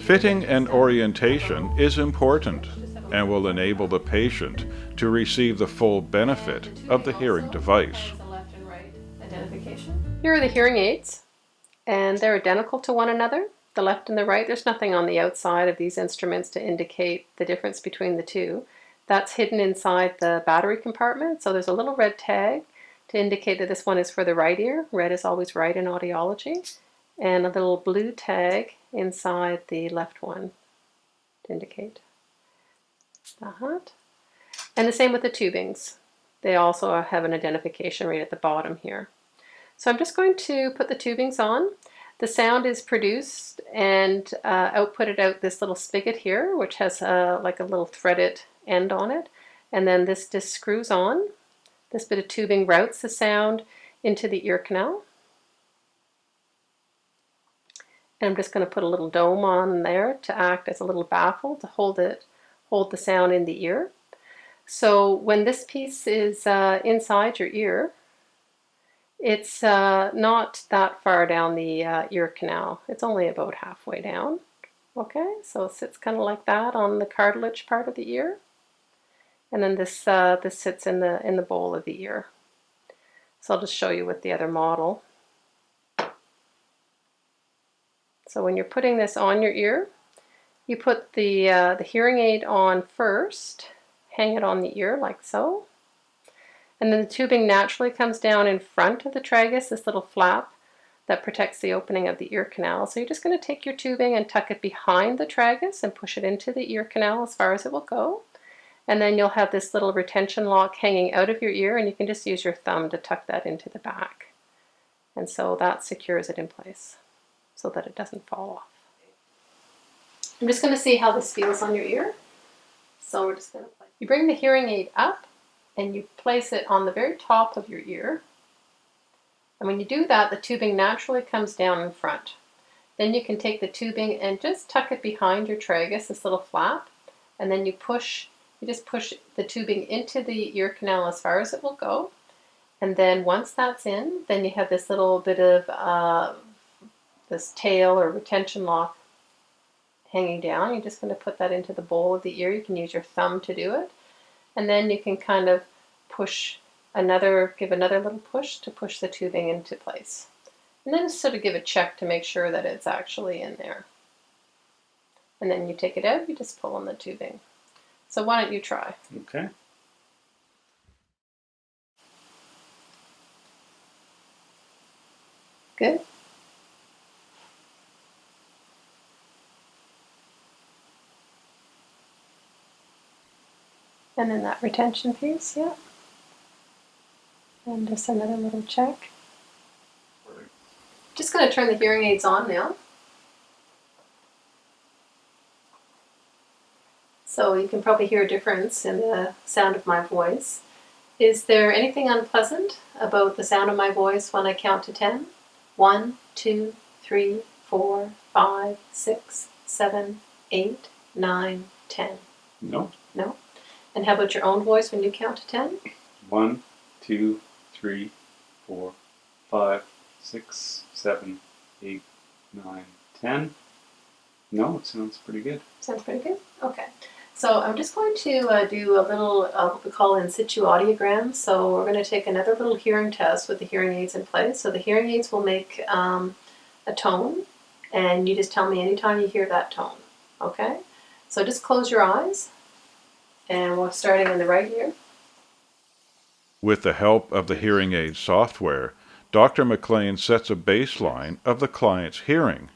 Fitting and orientation is important and will enable the patient to receive the full benefit of the hearing device. Here are the hearing aids, and they're identical to one another, the left and the right. There's nothing on the outside of these instruments to indicate the difference between the two. That's hidden inside the battery compartment, so there's a little red tag to indicate that this one is for the right ear. Red is always right in audiology. And a little blue tag inside the left one to indicate. And the same with the tubings. They also have an identification right at the bottom here. So I'm just going to put the tubings on. The sound is produced and outputted out this little spigot here, which has like a little threaded end on it. And then this just screws on. This bit of tubing routes the sound into the ear canal. And I'm just going to put a little dome on there to act as a little baffle to hold the sound in the ear. So when this piece is inside your ear, it's not that far down the ear canal. It's only about halfway down. Okay, so it sits kind of like that on the cartilage part of the ear. And then this sits in the bowl of the ear. So I'll just show you with the other model. So when you're putting this on your ear, you put the hearing aid on first, hang it on the ear like so, and then the tubing naturally comes down in front of the tragus, this little flap that protects the opening of the ear canal. So you're just going to take your tubing and tuck it behind the tragus and push it into the ear canal as far as it will go. And then you'll have this little retention lock hanging out of your ear, and you can just use your thumb to tuck that into the back. And so that secures it in place so that it doesn't fall off. I'm just going to see how this feels on your ear. So we're just going to play. You bring the hearing aid up and you place it on the very top of your ear. And when you do that, the tubing naturally comes down in front. Then you can take the tubing and just tuck it behind your tragus, this little flap, and then you just push the tubing into the ear canal as far as it will go. And then once that's in, then you have this little bit of this tail or retention lock hanging down. You're just going to put that into the bowl of the ear. You can use your thumb to do it. And then you can kind of give another little push to push the tubing into place. And then sort of give a check to make sure that it's actually in there. And then you take it out, you just pull on the tubing. So why don't you try? Okay. Good. And then that retention piece, yeah. And just another little check. Just going to turn the hearing aids on now. So you can probably hear a difference in the sound of my voice. Is there anything unpleasant about the sound of my voice when I count to 10? 1, 2, 3, 4, 5, 6, 7, 8, 9, 10. No. No? And how about your own voice when you count to 10? 1, 2, 3, 4, 5, 6, 7, 8, 9, 10. No, it sounds pretty good. Sounds pretty good? Okay. So I'm just going to do a little what we call in situ audiogram. So we're going to take another little hearing test with the hearing aids in place. So the hearing aids will make a tone, and you just tell me anytime you hear that tone. Okay? So just close your eyes, and we're starting in the right ear. With the help of the hearing aid software, Dr. MacLean sets a baseline of the client's hearing.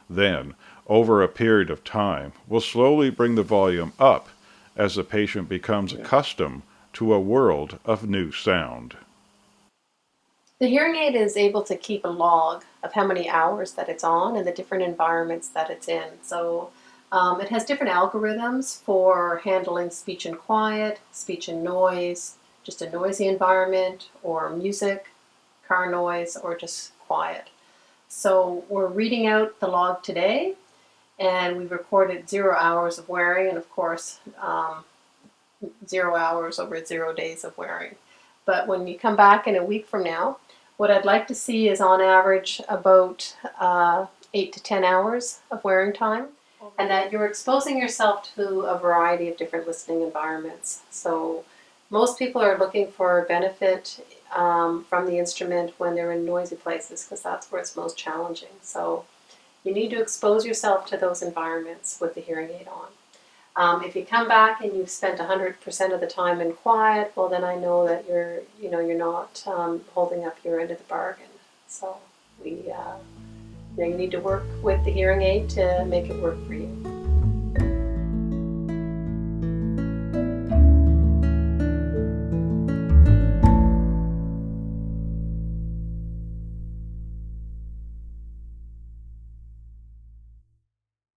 Then, over a period of time, will slowly bring the volume up as the patient becomes accustomed to a world of new sound. The hearing aid is able to keep a log of how many hours that it's on and the different environments that it's in. So it has different algorithms for handling speech and quiet, speech and noise, just a noisy environment, or music, car noise, or just quiet. So we're reading out the log today, and we recorded 0 hours of wearing, and of course 0 hours over 0 days of wearing. But when you come back in a week from now, what I'd like to see is on average about 8 to 10 hours of wearing time. and that you're exposing yourself to a variety of different listening environments. So most people are looking for benefit from the instrument when they're in noisy places, because that's where it's most challenging. So you need to expose yourself to those environments with the hearing aid on. If you come back and you've spent 100% of the time in quiet, well, then I know that you're not holding up your end of the bargain. So you need to work with the hearing aid to make it work for you.